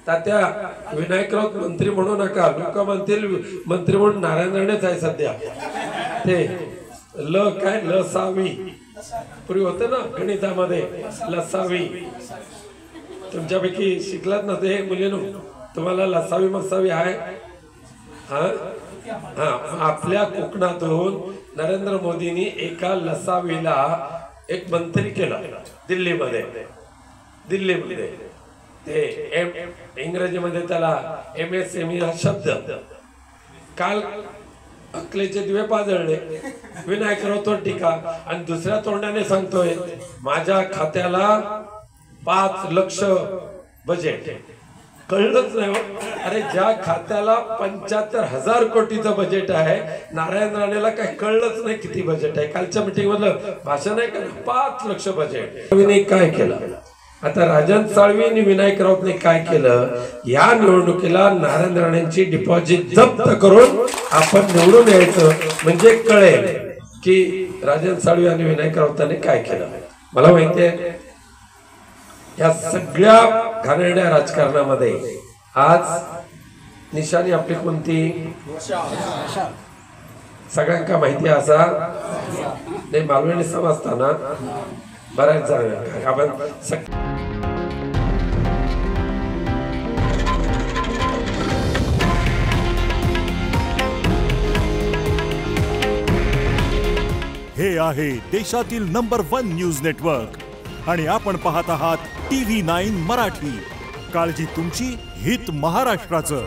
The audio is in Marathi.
तात्या विनायकराव मंत्री म्हणू नका, लोक म्हणतील मंत्री म्हणून नारायण राणेच आहे सध्या. ते काय लसावी पूर्वी होतं ना गणितामध्ये, लसावी. तुमच्यापैकी शिकलात ना ते मुलीनो, तुम्हाला लसावी मसावी आहे. हा हा, आपल्या कोकणातून नरेंद्र मोदींनी एका लसावीला एक मंत्री केला दिल्लीमध्ये. ते इंग्रजीमध्ये त्याला MSME हा शब्द. काल अकलेचे दिवे पाजळले विनायकराव तो टीका, आणि दुसऱ्या तोंडाने सांगतोय माझ्या खात्याला 5 लाख बजेट. कळलंच नाही. अरे ज्या खात्याला 75,000 कोटीचं बजेट आहे, नारायण राणेला काही कळलंच नाही किती बजेट आहे. कालच्या मीटिंग मधलं भाषण आहे का, 5 लाख बजेट. काय केलं आता राजन साळवी आणि विनायक राऊतने काय केलं, या निवडणुकीला नारायण राणेंची डिपॉझिट जप्त करून आपण निवडून यायचं, म्हणजे कळेल की राजन साळवी आणि विनायक राऊतांनी काय केलं. मला माहिती आहे या सगळ्या घाणेरड्या राजकारणामध्ये आज निशाणी आपली कोणती, सगळ्यांका माहिती असा नाही, मालवणी समजताना बऱ्याच जण आपण हे आहे देशातील नंबर 1 न्यूज नेटवर्क आणि आपण पाहत आहात TV9 मराठी. काळजी तुमची, हित महाराष्ट्राचं.